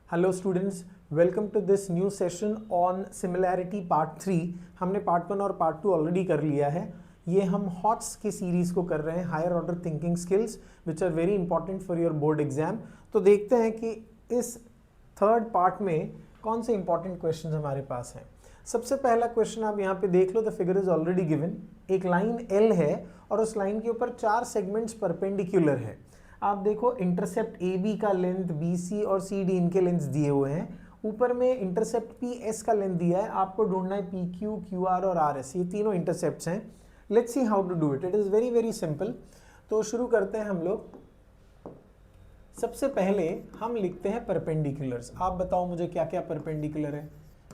Hello students, welcome to this new session on similarity part 3। हमने part 1 और part 2 already कर लिया है। ये हम हॉट्स की सीरीज को कर रहे हैं, higher order thinking skills which are very important for your board exam. तो देखते हैं कि इस थर्ड पार्ट में कौन से इंपॉर्टेंट क्वेश्चन हमारे पास हैं। सबसे पहला क्वेश्चन आप यहाँ पे देख लो, the figure is already given. एक लाइन एल है और उस लाइन के ऊपर 4 सेगमेंट्स परपेंडिकुलर है। आप देखो इंटरसेप्ट ए बी का लेंथ बी सी और सी डी इनके लेंथ दिए हुए हैं। ऊपर में इंटरसेप्ट पी एस का लेंथ दिया है, आपको ढूंढना है पी क्यू, क्यू आर और आर एस। ये तीनों इंटरसेप्ट्स हैं। Let's see how to do it. It is very very simple. तो शुरू करते हैं हम लोग। सबसे पहले हम लिखते हैं परपेंडिकुलर्स। आप बताओ मुझे क्या क्या परपेंडिकुलर है।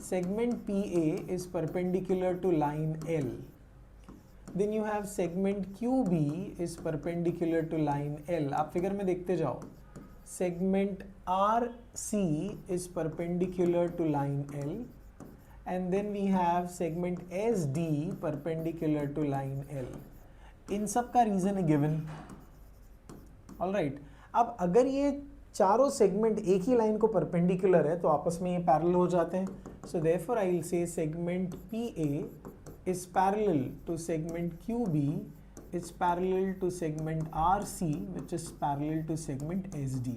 Segment P A is perpendicular to line L. Then you have segment QB is perpendicular to line L. आप फिगर में देखते जाओ। Segment RC is perpendicular to line L, and then we have segment SD perpendicular to line L. इन सब का reason है given. Alright, अब अगर ये चारों सेगमेंट एक ही लाइन को परपेंडिकुलर है तो आपस में ये पैरेलल हो जाते हैं। So therefore I will say segment PA is parallel to segment QB is parallel to segment RC which is parallel to segment SD।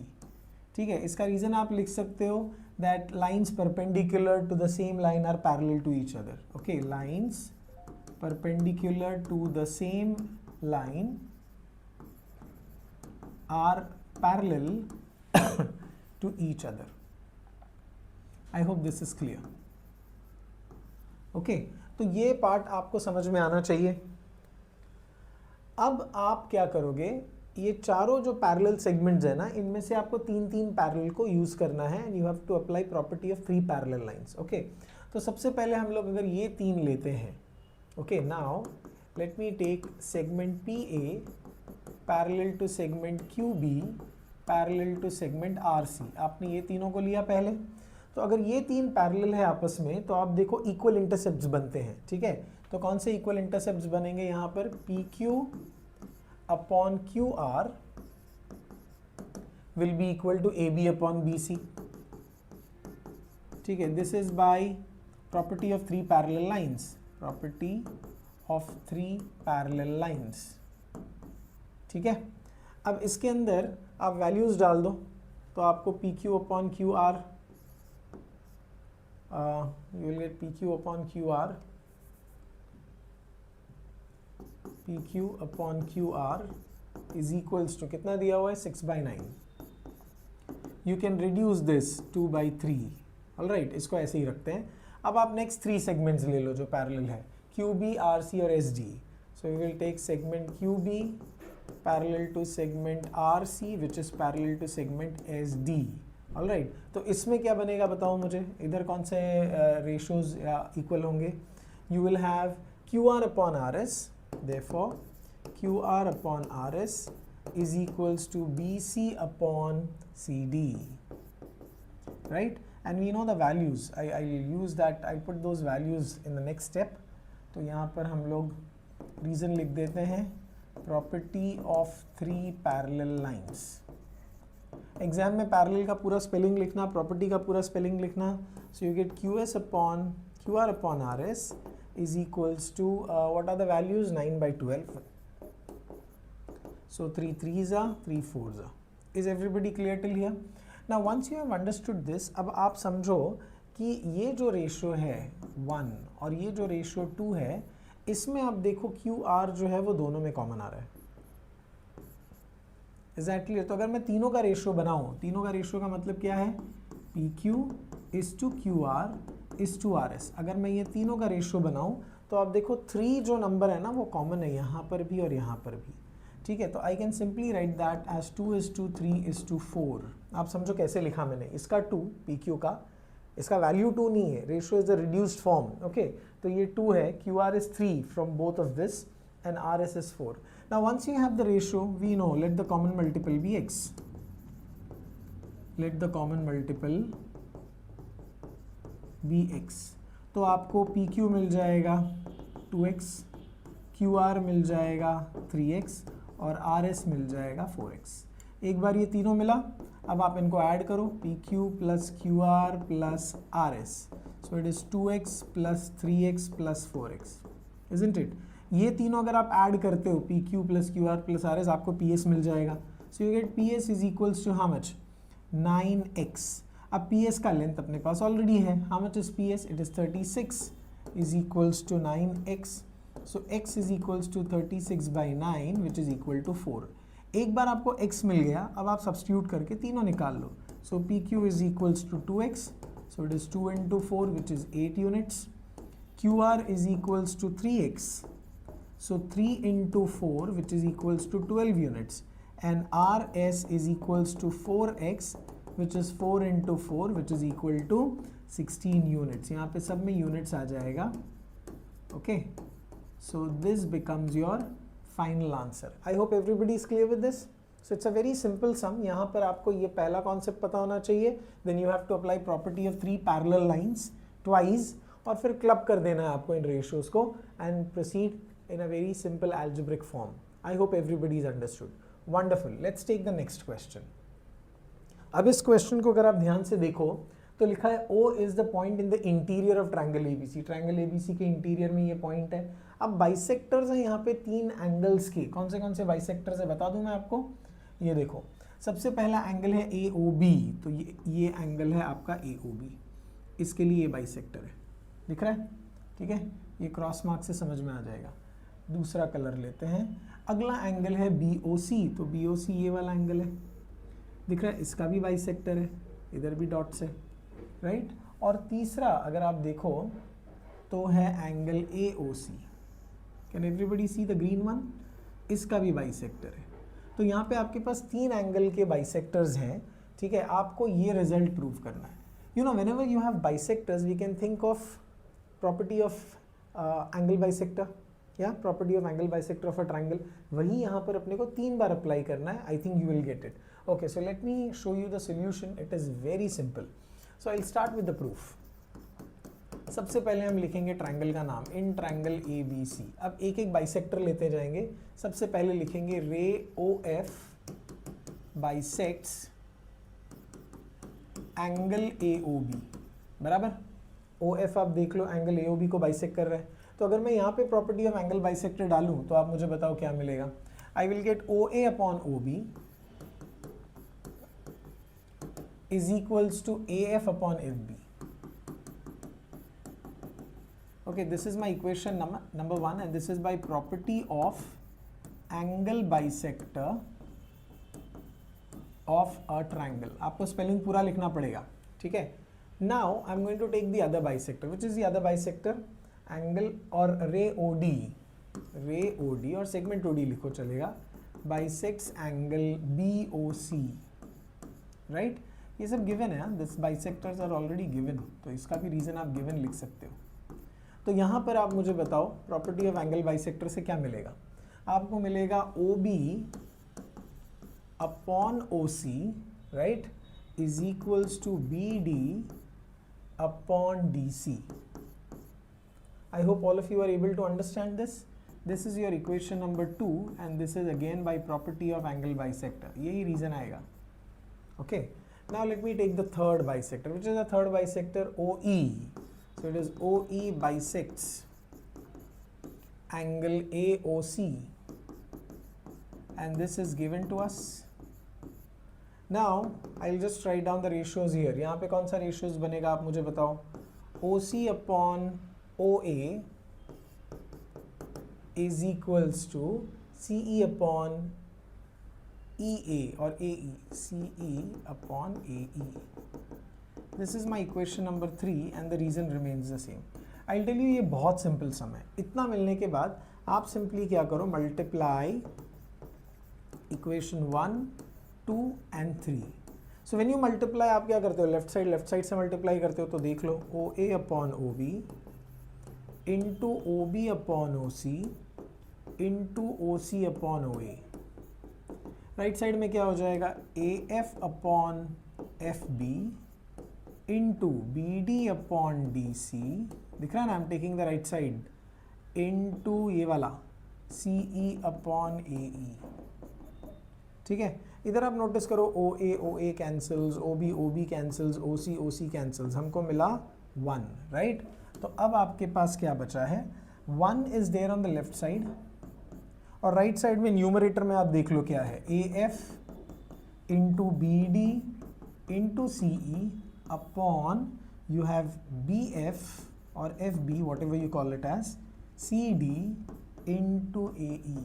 ठीक है, इसका रीजन आप लिख सकते हो that lines perpendicular to the same line are parallel to each other। okay, lines perpendicular to the same line are parallel to each other। I hope this is clear। okay, तो ये part आपको समझ में आना चाहिए। अब आप क्या करोगे, ये चारों जो पैरेलल सेगमेंट्स है ना, इनमें से आपको तीन तीन पैरेलल को यूज करना है and you have to apply property of 3 parallel lines. Okay, तो सबसे पहले हम लोग अगर ये 3 लेते हैं, okay, now let me take segment PA parallel to segment QB parallel to segment RC। आपने ये तीनों को लिया पहले। तो अगर ये 3 पैरेलल है आपस में तो आप देखो इक्वल इंटरसेप्ट्स बनते हैं। ठीक है, तो कौन से इक्वल इंटरसेप्ट्स बनेंगे यहाँ पर, PQ upon QR will be equal to AB upon BC। ठीक है, this is by property of 3 parallel lines. Property of 3 parallel lines. ठीक है, अब इसके अंदर आप वैल्यूज डाल दो तो आपको PQ upon QR you will get PQ upon QR, PQ upon QR is equals to कितना दिया हुआ है, 6/9। You can reduce this 2/3। Alright, इसको ऐसे ही रखते हैं। अब आप नेक्स्ट 3 सेगमेंट्स ले लो जो पैरेलल है, QB, RC और SD। So we will take segment QB parallel to segment RC which is parallel to segment SD। All right, तो इसमें क्या बनेगा बताओ मुझे, इधर कौन से रेशियोज इक्वल होंगे। You will have QR upon RS, therefore QR upon RS is equals to BC upon CD, right. And we know the values, I use that, I put those values in the next step. तो यहाँ पर हम लोग reason लिख देते हैं, property of 3 parallel lines. Exam में parallel का पूरा स्पेलिंग लिखना, प्रॉपर्टी का पूरा स्पेलिंग लिखना। So you get QS upon QR upon RS is equals to what are the values, 9/12। So 3 3s are 3 4s are। Is everybody clear till here? Now once you have understood this, अब आप समझो कि ये जो ratio है 1 और ये जो रेशियो 2 है, इसमें आप देखो QR जो है वो दोनों में कॉमन आ रहा है। एग्जैक्टली, तो अगर मैं तीनों का रेशियो बनाऊं, तीनों का रेशियो का मतलब क्या है, PQ is to QR is to RS। अगर मैं ये तीनों का रेशियो बनाऊं तो आप देखो 3 जो नंबर है ना वो कॉमन है यहाँ पर भी और यहाँ पर भी। ठीक है, तो I can simply write that as 2 is to 3 is to 4। आप समझो कैसे लिखा मैंने, इसका 2 PQ का, इसका वैल्यू 2 नहीं है, ratio is the reduced form. Okay, तो ये 2 है, QR is 3 from both of this and RS is 4. Now once you have the ratio, we know let the common multiple be x. Let the common multiple be x। तो आपको PQ मिल जाएगा 2x, QR मिल जाएगा 3x और RS मिल जाएगा 4x। एक बार ये तीनों मिला, अब आप इनको ऐड करो, P Q plus Q R plus R S, so it is 2x plus 3x plus 4x, isn't it? ये तीनों अगर आप ऐड करते हो, P Q plus Q R plus R S, आपको पी एस मिल जाएगा. So you get P S is equals to how much? 9x. अब पी एस का लेंथ अपने पास ऑलरेडी है. How much is P S? It is 36 is equals to 9x. So x is equals to 36 by 9 which is equal to 4. एक बार आपको x मिल गया, अब आप सब्स्टिट्यूट करके तीनों निकाल लो. So P Q is equals to 2x, so it is 2 into 4 which is 8 units. QR is equals to 3x, so 3 into 4 which is equals to 12 units, and RS is equals to 4x which is 4 into 4 which is equal to 16 units. यहाँ पे सब में units आ जाएगा. Okay, so this becomes your final answer. I hope everybody is clear with this. So it's a very simple sum. यहाँ पर आपको ये पहला कॉन्सेप्ट पता होना चाहिए. Then you have to apply property of 3 parallel lines twice, और फिर क्लब कर देना है आपको इन रेशियोज को and proceed in a very simple algebraic form. I hope everybody is understood. Wonderful. Let's take the next question. अब इस question को अगर आप ध्यान से देखो तो लिखा है O is the point in the interior of triangle ABC. Triangle ABC के इंटीरियर में ये पॉइंट है. अब बाइसेक्टर्स हैं यहाँ पे 3 एंगल्स के. कौन से बाइसेक्टर्स है बता दूं मैं आपको. ये देखो, सबसे पहला एंगल है AOB, तो ये एंगल है आपका AOB. इसके लिए ये बाइसेक्टर है, दिख रहा है? ठीक है, ये क्रॉस मार्क से समझ में आ जाएगा. दूसरा कलर लेते हैं. अगला एंगल है BOC, तो BOC ये वाला एंगल है, दिख रहा है? इसका भी बाइसेक्टर है, इधर भी डॉट्स है, राइट? और तीसरा अगर आप देखो तो है angle AOC. Can everybody see the green one? इसका भी बाइसेक्टर है. तो यहाँ पे आपके पास 3 एंगल के बाइसेक्टर्स हैं. ठीक है, आपको ये रिजल्ट प्रूव करना है. You know, whenever you have bisectors we can think of property of angle bisector या property of angle bisector of a triangle. वही यहाँ पर अपने को 3 बार अप्लाई करना है. I think you will get it. Okay, so let me show you the solution. It is very simple. So I will start with the proof. सबसे पहले हम लिखेंगे ट्रायंगल का नाम, इन ट्रायंगल ABC. अब एक एक बाइसेक्टर लेते जाएंगे. सबसे पहले लिखेंगे रे OF बाइसेक्ट्स एंगल AOB, बराबर? OF आप देख लो एंगल AOB को बाइसेक्ट कर रहा है. तो अगर मैं यहाँ पे प्रॉपर्टी ऑफ एंगल बाइसेक्टर डालूं तो आप मुझे बताओ क्या मिलेगा. I will get OA upon OB is equals to AF upon FB. Okay, this is my equation number 1 and this is by property of angle bisector of a triangle. आपको spelling पूरा लिखना पड़ेगा, ठीक है? Now I'm going to take the other bisector. Which is the other bisector? Angle और ray OD और segment OD लिखो चलेगा. Bisects angle BOC, right? ये सब given है. This bisectors are already given. तो इसका भी reason आप given लिख सकते हो. तो यहाँ पर आप मुझे बताओ प्रॉपर्टी ऑफ एंगल बाइसेक्टर से क्या मिलेगा. आपको मिलेगा OB अपॉन OC, right, is equals to BD upon DC. I hope all of you are able to understand this. This is your equation number 2 and this is again by property of angle bisector. यही reason आएगा. Okay, now let me take the third bisector. Which is the third bisector? OE. So it is OE bisects angle AOC and this is given to us. Now I'll just write down the ratios here. यहाँ पे कौन सा ratios बनेगा आप मुझे बताओ. OC upon OA is equals to CE upon EA और AE. CE upon AE. This is my equation number 3 and the reason remains the same. I'll tell you ये बहुत सिंपल सम है. इतना मिलने के बाद आप सिंपली क्या करो, multiply equation 1, 2 and 3. So when you multiply आप क्या करते हो, लेफ्ट साइड से मल्टीप्लाई करते हो. तो देख लो OA upon OB into OB अपॉन OC into OC upon OA. Right side में क्या हो जाएगा, AF upon FB into BD upon DC. दिख रहा है ना, I am taking the right side. Into ये वाला CE अपॉन AE. ठीक है, इधर आप नोटिस करो ओ ए कैंसल्स, ओ बी कैंसल्स, ओ सी कैंसल्स, हमको मिला 1, राइट। तो अब आपके पास क्या बचा है, 1 is there on the left side, और राइट साइड में न्यूमरेटर में आप देख लो क्या है, A F into B D into C E upon you have BF or FB whatever you call it as CD into AE,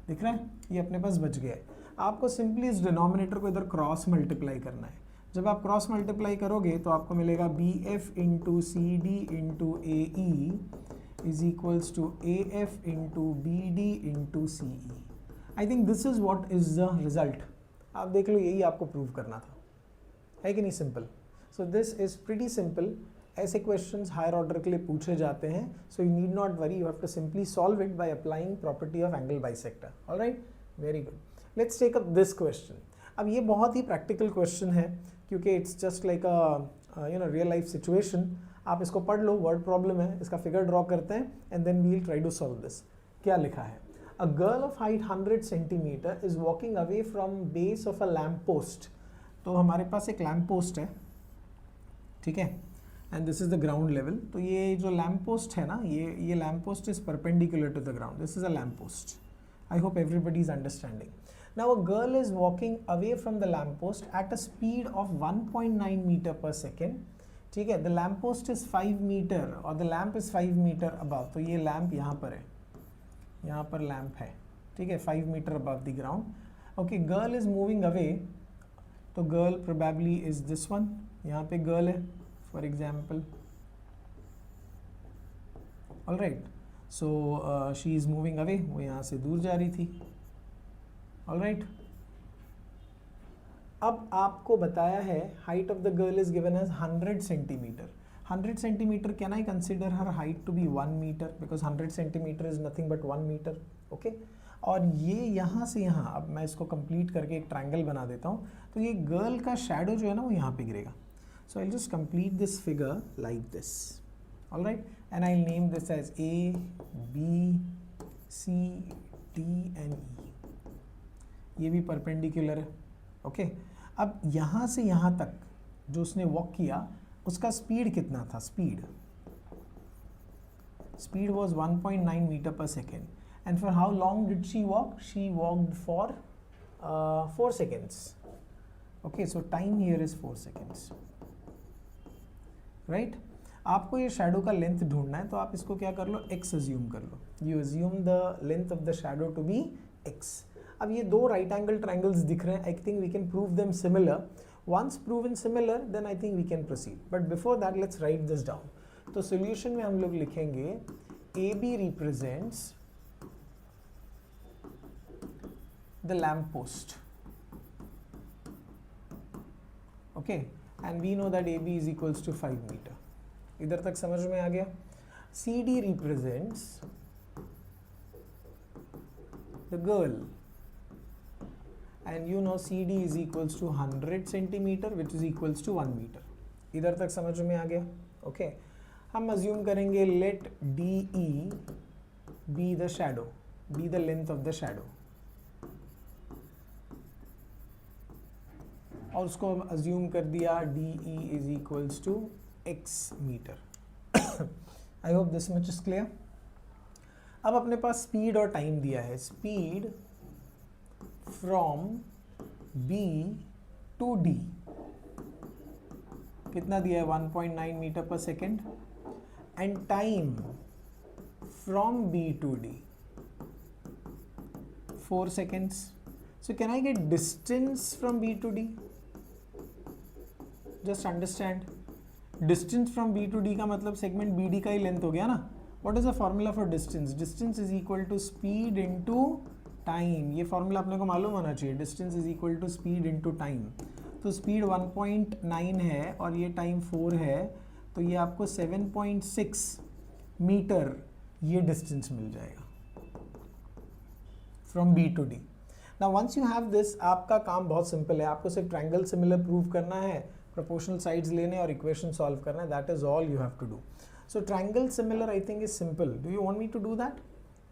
दिख रहा है, ये अपने पास बच गया है। आपको सिंपली इस डिनोमिनेटर को इधर क्रॉस मल्टीप्लाई करना है। जब आप क्रॉस मल्टीप्लाई करोगे तो आपको मिलेगा BF into C D into AE is equals to AF into BD into CE। I think this is what is the result. आप देख लो, यही आपको प्रूव करना था, है कि नहीं, simple. So this is pretty simple. ऐसे क्वेश्चंस हायर ऑर्डर के लिए पूछे जाते हैं, so you need not worry, you have to simply solve it by applying property of angle bisector. All right, very good. Let's take up this question. अब ये बहुत ही प्रैक्टिकल क्वेश्चन है, क्योंकि it's just like a real life situation. आप इसको पढ़ लो, word problem है, इसका फिगर ड्रॉ करते हैं and then we will try to solve this. क्या लिखा है, a girl of height 100 centimeter is walking away from base of a lamp post. तो हमारे पास एक लैम्प पोस्ट है, ठीक है, and this is the ground level. तो ये जो लैम्प पोस्ट है ना, ये lamp post is perpendicular to the ground, this is a lamp post. I hope everybody is understanding. Now a girl is walking away from the lamp post at a speed of 1.9 metre पर second, ठीक है। The lamp post is 5 metre और the lamp is 5 metre above. तो ये lamp यहाँ पर है, यहाँ पर लैम्प है, ठीक है, 5 metre above the ground. Okay, girl is moving away, तो girl probably is this one, यहाँ पे गर्ल है for example. All right, so she is moving away, वो यहाँ से दूर जा रही थी। ऑल राइट, अब आपको बताया है height of the girl is given as 100 centimeter. 100 centimeter, can I consider her height to be 1 meter, because 100 centimeter is nothing but 1 meter. Okay, और ये यहाँ से यहाँ, अब मैं इसको कंप्लीट करके एक ट्रायंगल बना देता हूँ। तो ये गर्ल का शैडो जो है ना, वो यहाँ पे गिरेगा। So I'll just complete this figure like this, all right, and I'll name this as A, B, C, D and E. ये भी परपेंडिकुलर है, ओके। अब यहाँ से यहाँ तक जो उसने वॉक किया, उसका स्पीड कितना था, स्पीड was 1.9 मीटर पर second, and for how long did she walk? She walked for 4 seconds. Okay, so time here is 4 seconds. Right, आपको ये शैडो का लेंथ ढूंढना है, तो आप इसको क्या कर लो, x अज्यूम कर लो। You assume the length of the shadow to be x। अब ये दो राइट एंगल ट्रायंगल्स दिख रहे हैं, I think we can prove them similar. Once proven similar then I think we can proceed, but before that let's write this down. तो solution में हम लोग लिखेंगे A B represents the lamp post, okay, and we know that AB is equals to 5 meter. इधर तक समझ में आ गया। CD represents the girl and you know CD is equals to 100 centimeter which is equals to 1 meter. इधर तक समझ में आ गया, ओके। हम अज्यूम करेंगे let DE be the shadow, be the length of the shadow, और उसको अज्यूम कर दिया DE is equals to x meter. I hope this much is clear. अब अपने पास स्पीड और टाइम दिया है, speed from B to D कितना दिया है, 1.9 मीटर पर second, and time from B to D 4 seconds. So can I get distance from B to D? Just understand, distance from B to D का मतलब segment BD का ही length हो गया ना। What is the formula for distance? Distance is equal to speed into time. ये formula अपने को मालूम होना चाहिए, distance is equal to speed into time. तो speed 1.9 है और ये time 4 है, तो ये आपको 7.6 मीटर ये distance मिल जाएगा from B to D. Now once you have this, आपका काम बहुत सिंपल है, आपको सिर्फ ट्रायंगल सिमिलर प्रूव करना है, प्रोपोर्शनल साइड्स लेने और इक्वेशन सॉल्व करना है, that is all you have to do. So triangle similar I think is simple. Do you want me to do that?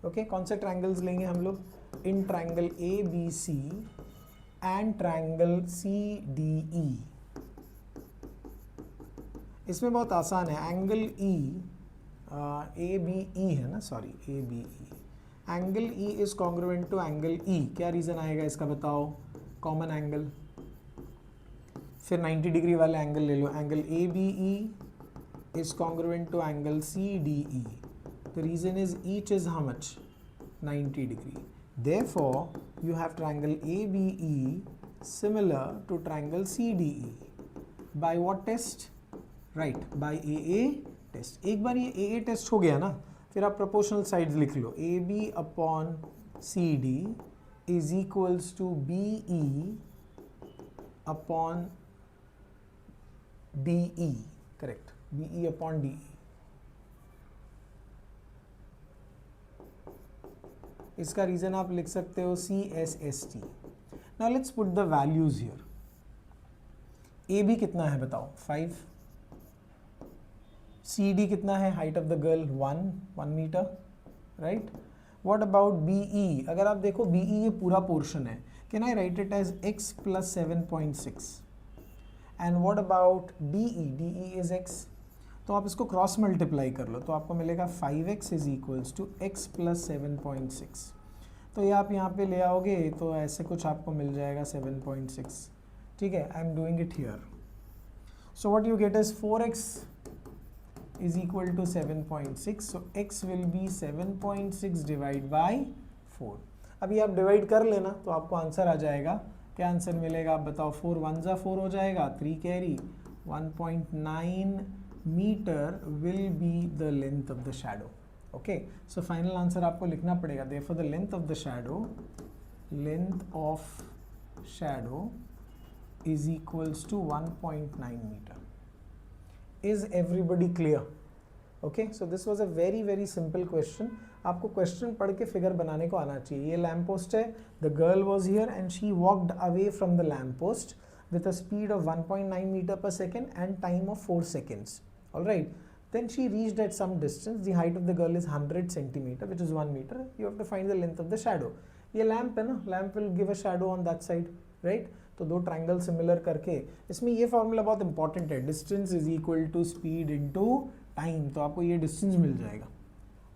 Okay, कौन से ट्रायंगल्स लेंगे हम लोग? In triangle A B C and triangle CDE. इसमें बहुत आसान है, angle ABE है ना, sorry ABE, angle E is congruent to angle E. क्या रीजन आएगा इसका बताओ? कॉमन एंगल, फिर 90 डिग्री वाले एंगल ले लो, angle ABE is congruent to angle CDE. The reason is each is how much? 90 degree. Therefore, you have triangle ABE similar to triangle CDE. By what test? Right, by AA test. एक बार ये AA test हो गया ना, फिर आप proportional sides लिख लो. AB upon CD is equals to BE upon DE. Correct. BE upon DE. इसका reason आप लिख सकते हो CSST. Now let's put the values here. AB कितना है बताओ? 5. CD कितना है? Height of the girl 1 meter, right? What about BE? अगर आप देखो BE ये पूरा पोर्शन है, can I write it as x plus 7.6. And what about DE? DE is x. तो आप इसको क्रॉस मल्टीप्लाई कर लो तो आपको मिलेगा 5x is equals to x plus 7.6. तो ये आप यहाँ पे ले आओगे तो ऐसे कुछ आपको मिल जाएगा 7.6. ठीक है, I am doing it here. So what you get is 4x is equal to 7.6. so x will be 7.6 divided by 4. अभी आप डिवाइड कर लेना तो आपको आंसर आ जाएगा. क्या आंसर मिलेगा आप बताओ? 4 1 जा 4 हो जाएगा, 3 carry, 1.9 meter will be the length of the shadow. Okay, so final answer आपको लिखना पड़ेगा. Therefore the length of the shadow is equals to 1.9 meter. Is everybody clear? Okay, so this was a very very simple question. आपको question पढ़ के figure बनाने को आना चाहिए. ये लैम्प पोस्ट है, the girl was here and she walked away from the lamp post with a speed of 1.9 meter per second and time of 4 seconds. All right, then she reached at some distance. The height of the girl is 100 centimeter, which is 1 meter. You have to find the length of the shadow. ये lamp है ना, lamp will give a shadow on that side, right? तो दो triangle similar करके, इसमें ये formula बहुत important है, distance is equal to speed into time. तो आपको ये डिस्टेंस मिल जाएगा.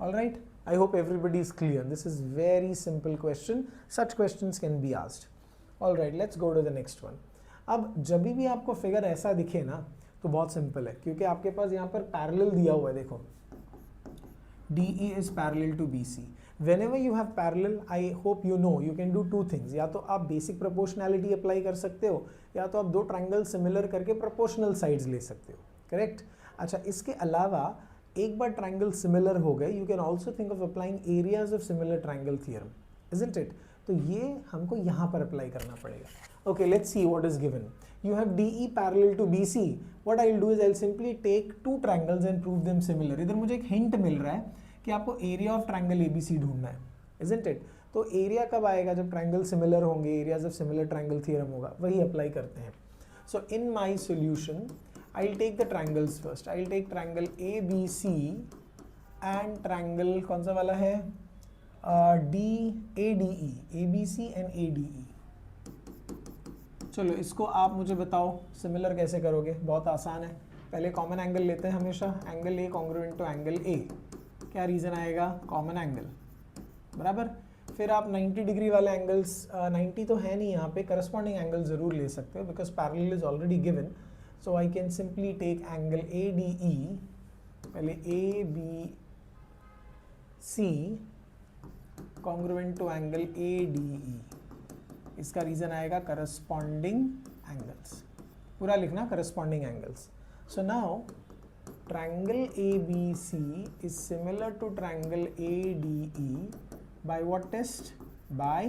All right, I hope everybody is clear. This is very simple question. Such questions can be asked. All right, let's go to the next one. अब जब भी आपको figure ऐसा दिखे ना तो बहुत सिंपल है, क्योंकि आपके पास यहाँ पर पैरेलल दिया हुआ है. देखो DE is parallel to BC. Whenever you have parallel, I hope you know you can do two things. या तो आप basic proportionality अप्लाई कर सकते हो, या तो आप दो ट्रायंगल सिमिलर करके प्रोपोर्शनल साइड्स ले सकते हो. करेक्ट. अच्छा, इसके अलावा एक बार ट्रायंगल सिमिलर हो गए, you can also think of applying areas of similar triangle theorem, isn't it? तो ये हमको यहाँ पर अप्लाई करना पड़ेगा. Okay, let's see what is given. You have DE parallel to BC. What I'll do is I'll simply take two triangles and prove them similar. इधर मुझे एक हिंट मिल रहा है कि आपको एरिया ऑफ ट्रायंगल ABC ढूंढना है, isn't it? तो एरिया कब आएगा? जब ट्रायंगल सिमिलर होंगे, areas of similar triangle theorem होगा, वही अप्लाई करते हैं. So in my solution I'll take the triangles first. I'll take triangle ABC and triangle कौन सा वाला है? ADE, ABC and ADE. चलो इसको आप मुझे बताओ सिमिलर कैसे करोगे. बहुत आसान है. पहले कॉमन एंगल लेते हैं हमेशा. Angle A congruent to angle A. क्या रीज़न आएगा? कॉमन एंगल, बराबर. फिर आप 90 डिग्री वाले एंगल्स, 90 तो है नहीं यहाँ पे, करस्पॉन्डिंग एंगल ज़रूर ले सकते हो because parallel is already given. So I can simply take angle ADE, पहले ABC congruent to angle ADE. इसका रीजन आएगा करस्पॉन्डिंग एंगल्स. पूरा लिखना, corresponding angles. So now triangle ABC is similar to triangle ADE by what test? By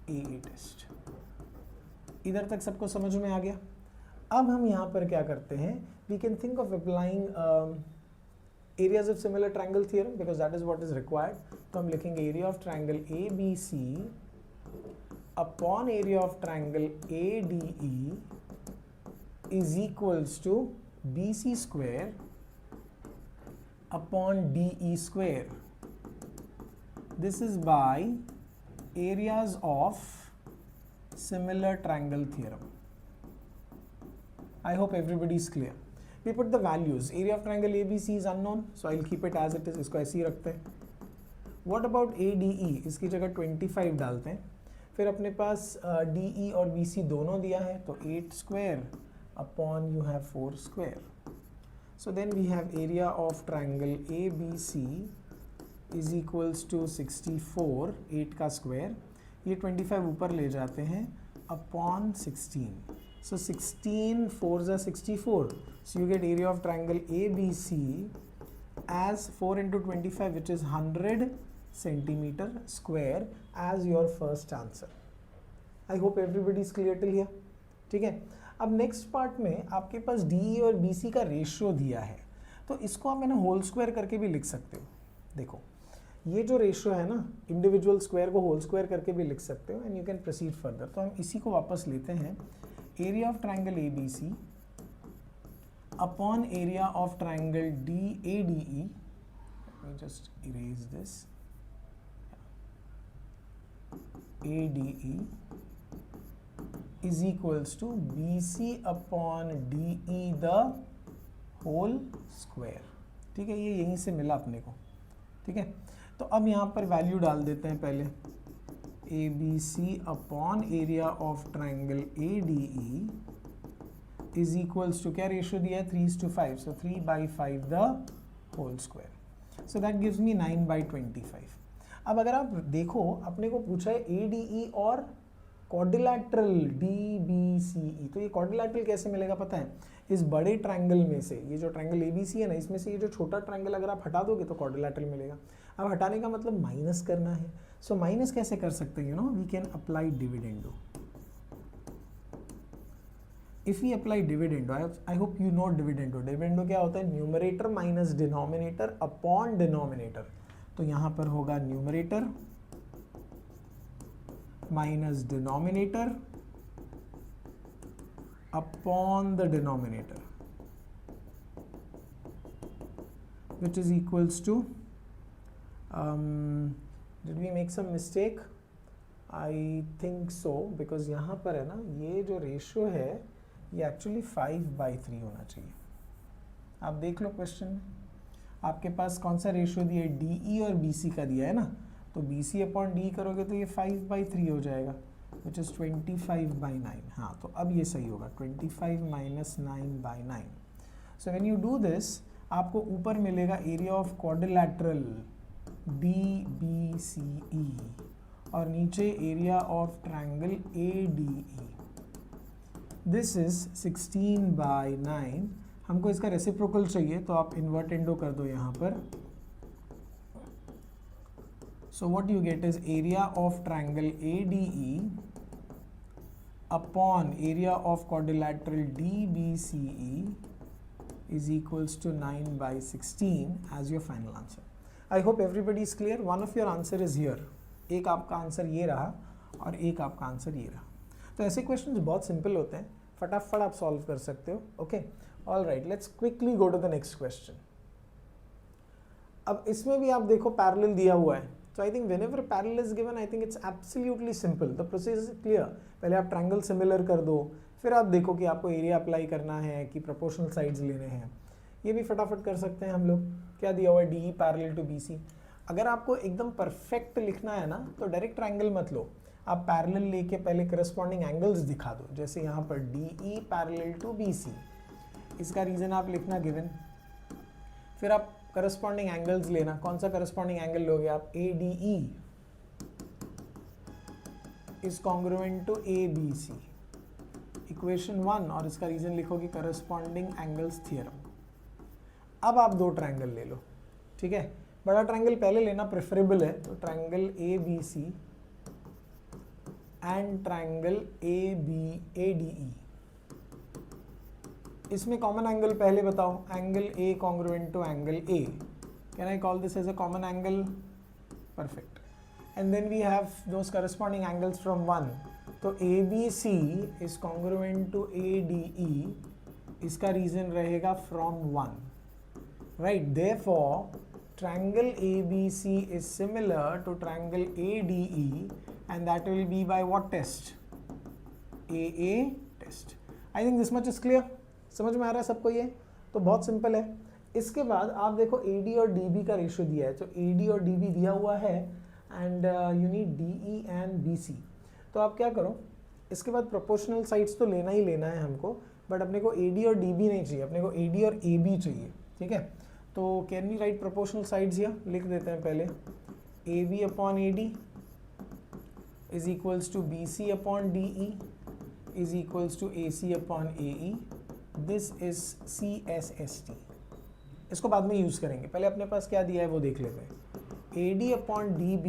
AA test. इधर तक सबको समझ में आ गया? अब हम यहाँ पर क्या करते हैं? We can think of applying areas of similar triangle theorem because that is what is required. तो हम लिखेंगे area of triangle ABC upon area of triangle ADE is equals to BC square upon DE square. This is by areas of similar triangle theorem. I hope everybody is clear. We put the values. Area of triangle ABC is unknown, so I'll keep it as it is. इसको ऐसे ही रखते हैं. What about ADE? इसकी जगह 25 डालते हैं. फिर अपने पास DE और BC दोनों दिया है, तो 8 square upon you have 4 square. So then we have area of triangle ABC is equals to 64, 8 का square. ये 25 ऊपर ले जाते हैं upon 16. So 16 4s are 64. So you get area of triangle ABC as 4 into 25, which is 100 centimeter square as your first answer. I hope everybody is clear till here. ठीक है. अब next part में आपके पास DE और BC का ratio दिया है, तो इसको आप होल स्क्वायर करके भी लिख सकते हो. देखो ये जो रेशियो है ना, इंडिविजुअल स्क्वायर को होल स्क्वायर करके भी लिख सकते हो and you can proceed further. तो हम इसी को वापस लेते हैं. Area of triangle ABC upon area of triangle DADE. Just erase this. ADE is equals to BC upon DE the whole square. ठीक है, ये यहीं से मिला अपने को. ठीक है, तो अब यहाँ पर वैल्यू डाल देते हैं पहले. ABC upon area of triangle ADE is equals to, क्या रेशियो दिया है, 3:5. So 3/5 the whole square. So that gives me 9/25. अब अगर आप देखो, अपने को पूछा है ADE और क्वाड्रिलैटरल DBCE. तो ये क्वाड्रिलैटरल कैसे मिलेगा पता है? इस बड़े ट्रायंगल में से, ये जो ट्रायंगल ABC है ना, इसमें से ये जो छोटा ट्रायंगल अगर आप हटा दोगे तो क्वाड्रिलैटरल मिलेगा. अब हटाने का मतलब माइनस करना है. सो माइनस कैसे कर सकते हैं? We can apply dividendo. If we apply dividendo, I hope you know dividendo. Dividendo क्या होता है? Numerator minus denominator upon denominator. तो यहाँ पर होगा numerator minus denominator upon the denominator, which is equals to did we make some mistake? I think so, because यहाँ पर है ना, ये जो रेशियो है ये एक्चुअली 5/3 होना चाहिए. आप देख लो क्वेश्चन में आपके पास कौन सा रेशियो दिया है, DE और BC का दिया है ना. तो BC अपॉन D करोगे तो ये 5/3 हो जाएगा, विच इज़ 25/9. हाँ, तो अब ये सही होगा, 25 minus 9/9. So when you do this, आपको ऊपर मिलेगा एरिया ऑफ क्वाड्रिलैटरल DBCE और नीचे area of triangle ADE. This is 16/9. हमको इसका रेसिप्रोकल चाहिए, तो आप इन्वर्टेंडो कर दो यहाँ पर. So what you get is area of triangle ADE upon area of quadrilateral DBCE is equals to 9/16 as your final answer. I hope everybody is clear. One of your answer is here. एक आपका answer ये रहा और एक आपका answer ये रहा. तो ऐसे क्वेश्चंस बहुत सिंपल होते हैं, फटाफट आप सॉल्व कर सकते हो. Okay, all right, let's quickly go to the next question. अब इसमें भी आप देखो पैरेलल दिया हुआ है. So I think whenever parallel is given, I think it's absolutely simple. The process is clear. पहले आप ट्रायंगल सिमिलर कर दो, फिर आप देखो कि आपको एरिया अप्लाई करना है कि प्रोपोर्शनल साइड्स लेने हैं. ये भी फटाफट कर सकते हैं हम लोग. क्या दिया हुआ है? DE parallel to BC. अगर आपको एकदम परफेक्ट लिखना है ना, तो डायरेक्ट ट्रायंगल मत लो, आप पैरेलल लेके पहले करस्पॉन्डिंग एंगल्स दिखा दो. जैसे यहाँ पर DE पैरेलल टू BC, इसका रीजन आप लिखना गिवन. फिर आप करस्पॉन्डिंग एंगल्स लेना. कौन सा करस्पॉन्डिंग एंगल लोगे आप? ADE is congruent to ABC, equation 1, और इसका रीजन लिखोगे करस्पॉन्डिंग एंगल्स थ्योरम. अब आप दो ट्रायंगल ले लो. ठीक है, बड़ा ट्रायंगल पहले लेना प्रेफरेबल है. तो triangle ABC and triangle ADE. इसमें कॉमन एंगल पहले बताओ. Angle A congruent to angle A. Can I call this as a common angle? Perfect. And then we have those corresponding angles from 1. तो ABC is congruent to ADE. इसका reason रहेगा from 1. Right, therefore triangle ABC is similar to triangle ADE, and that will be by what test? AA test. I think this much is clear, समझ में आ रहा है सबको ये? तो बहुत सिंपल है। इसके बाद आप देखो AD और DB का रेशियो दिया है, तो AD और DB दिया हुआ है and you need DE and BC। तो आप क्या करो, इसके बाद प्रोपोर्शनल साइड्स तो लेना ही लेना है हमको, बट अपने को AD और DB नहीं चाहिए, अपने को AD और AB चाहिए, ठीक है? तो can we write proportional sides here? लिख देते हैं पहले AB upon AD is equals to BC upon DE is equals to AC upon AE। This is CSST। इसको बाद में यूज करेंगे, पहले अपने पास क्या दिया है वो देख लेते हैं। AD upon DB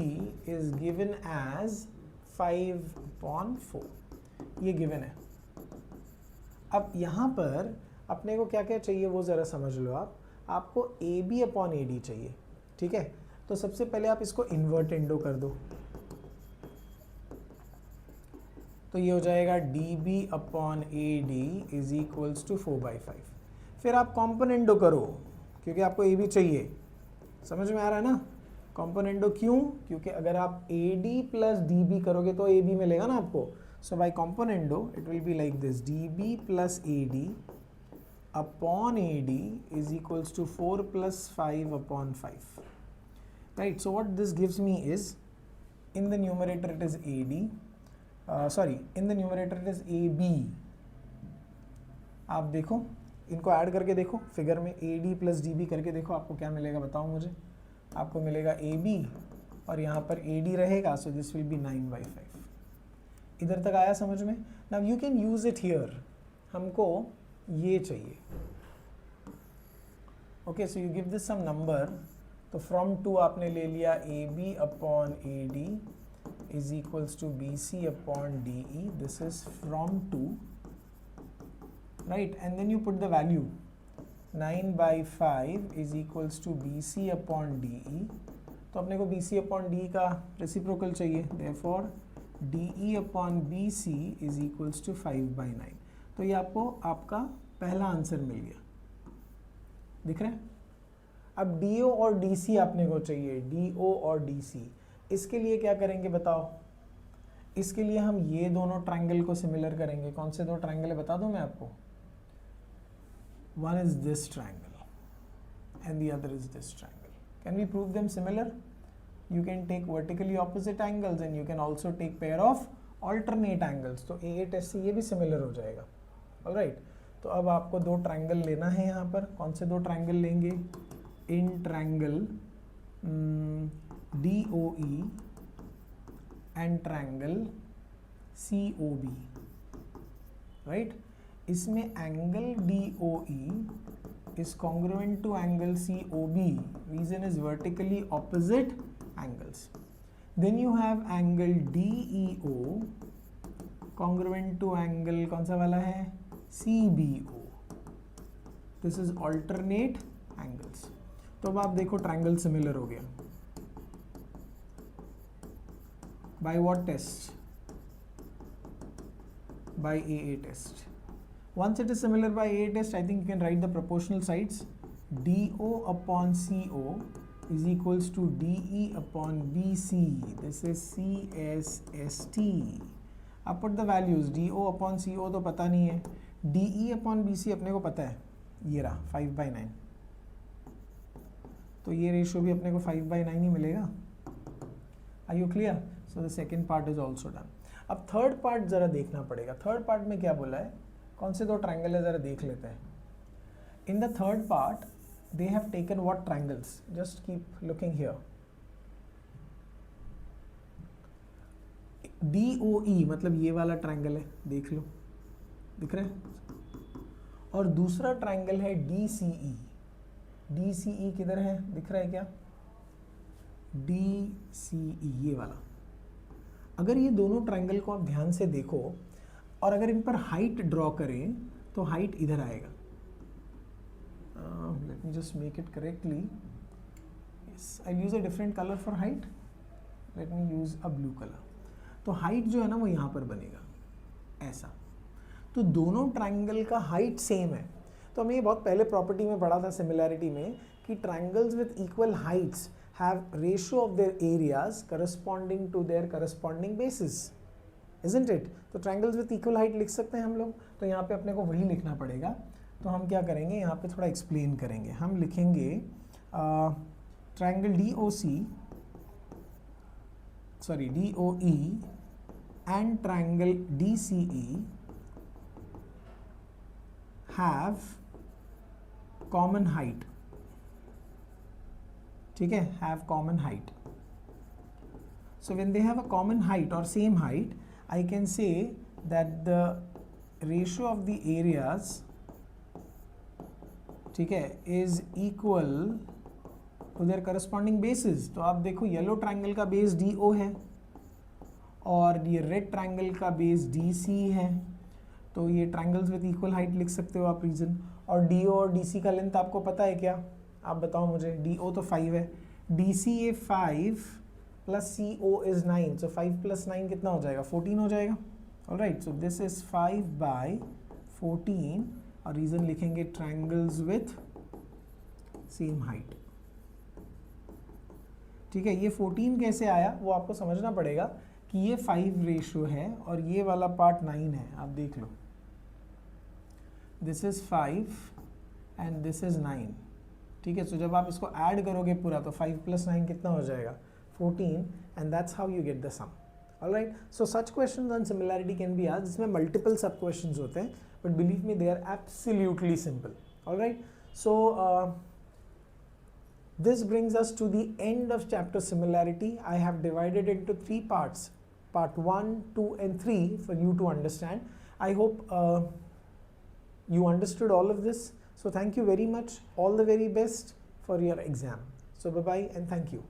is given as 5/4, ये गिवन है। अब यहाँ पर अपने को क्या क्या चाहिए वो ज़रा समझ लो आप। आपको AB अपॉन AD चाहिए, ठीक है? तो सबसे पहले आप इसको इन्वर्ट इंडो कर दो, तो ये हो जाएगा DB upon AD is equals to 4/5। फिर आप कॉम्पोनेंडो करो, क्योंकि आपको AB चाहिए, समझ में आ रहा है ना? कॉम्पोनेंडो क्यों? क्योंकि अगर आप AD प्लस DB करोगे तो AB मिलेगा ना आपको। So by componendo it will be like this, DB plus AD upon AD is equals to 4 plus 5 upon 5, right? So what this gives me is, in the numerator it is AD, in the numerator it is AB। आप देखो, इनको add करके देखो figure में, AD plus DB करके देखो आपको क्या मिलेगा, बताओ मुझे। आपको मिलेगा AB और यहाँ पर AD रहेगा, so this will be 9/5। इधर तक आया समझ में? Now you can use it here। हमको ये चाहिए, okay? So you give this sum number, तो फ्रॉम 2 आपने ले लिया AB upon AD is equals to BC upon DE, this is from 2, right? And then you put the value 9/5 is equals to BC upon DE। तो अपने को BC upon DE का reciprocal चाहिए, therefore DE upon BC is equals to 5/9। तो ये आपको आपका पहला आंसर मिल गया, दिख रहा है? अब DO और DC आपने को चाहिए, DO और DC। इसके लिए क्या करेंगे बताओ? इसके लिए हम ये दोनों ट्रायंगल को सिमिलर करेंगे। कौन से दो ट्रायंगल है बता दूं मैं आपको? One is this triangle and the other is this triangle. Can we prove them similar? You can take vertically opposite angles and you can also take pair of alternate angles। तो AA test से ये भी similar हो जाएगा, alright? तो अब आपको दो ट्रायंगल लेना है यहाँ पर। कौन से दो ट्रायंगल लेंगे? In triangle DOE and triangle COB, right? इसमें angle DOE is congruent to angle COB, reason is vertically opposite angles। Then you have angle DEO congruent to angle कौन सा वाला है? CBO। This is alternate angles। तो अब आप देखो triangle similar हो गया। By what test? By AA test। Once it is similar by AA test, I think you can write the proportional sides। DO upon CO is equals to DE upon BC। This is CSST। अब put the values। DO upon CO तो पता नहीं है, DE upon BC अपने को पता है, ये रहा 5/9। तो ये रेशियो भी अपने को 5/9 ही मिलेगा। Are you clear? So the second part is also done। अब थर्ड पार्ट जरा देखना पड़ेगा। थर्ड पार्ट में क्या बोला है? कौन से दो ट्रायंगल है जरा देख लेते हैं। In the third part they have taken what triangles? Just keep looking here। DOE मतलब ये वाला ट्रायंगल है, देख लो, दिख रहा है? और दूसरा ट्रायंगल है DCE। DCE किधर है, दिख रहा है क्या? DCE ये वाला। अगर ये दोनों ट्रायंगल को आप ध्यान से देखो और अगर इन पर हाइट ड्रॉ करें तो हाइट इधर आएगा। Let me just make it correctly। Yes, I'll use a different color for height। Let me use a blue color। तो हाइट जो है ना वो यहाँ पर बनेगा ऐसा। तो दोनों ट्रायंगल का हाइट सेम है। तो हमें ये बहुत पहले प्रॉपर्टी में पढ़ा था सिमिलैरिटी में कि triangles with equal Heights have ratio of their areas corresponding to their corresponding bases। isn't it? तो ट्रायंगल्स विथ इक्वल हाइट लिख सकते हैं हम लोग, तो यहाँ पे अपने को वही लिखना पड़ेगा। तो हम क्या करेंगे, यहाँ पे थोड़ा एक्सप्लेन करेंगे। हम लिखेंगे triangle DOE and triangle DCE have common height, ठीक है, have common height. So when they have a common height or same height, I can say that the ratio of the areas, ठीक है, is equal to their corresponding bases. तो आप देखो yellow triangle का base DO है और ये red triangle का बेस DC है, तो ये ट्रायंगल्स विद इक्वल हाइट लिख सकते हो आप रीजन। और DO और DC का लेंथ आपको पता है क्या, आप बताओ मुझे। DO तो 5 है, DC ये 5 plus CO is 9, so 5 plus 9 कितना हो जाएगा, 14 हो जाएगा। ऑलराइट, सो दिस इज 5/14 और रीजन लिखेंगे ट्रायंगल्स विथ सेम हाइट। ठीक है, ये 14 कैसे आया वो आपको समझना पड़ेगा कि ये 5 रेशियो है और ये वाला पार्ट 9 है, आप देख लो। This is 5 and this is 9, ठीक है। सो जब आप इसको ऐड करोगे पूरा तो 5 प्लस 9 कितना हो जाएगा, 14, and that's how you get the sum. Alright, so such questions on similarity can be asked, जिसमें मल्टीपल सब क्वेश्चंस होते हैं, but believe me they are absolutely simple. Alright, so this brings us to the end of chapter similarity. I have divided it into 3 parts, part 1, 2 and 3 for you to understand. I hope you understood all of this. So thank you very much. All the very best for your exam. So bye bye and thank you.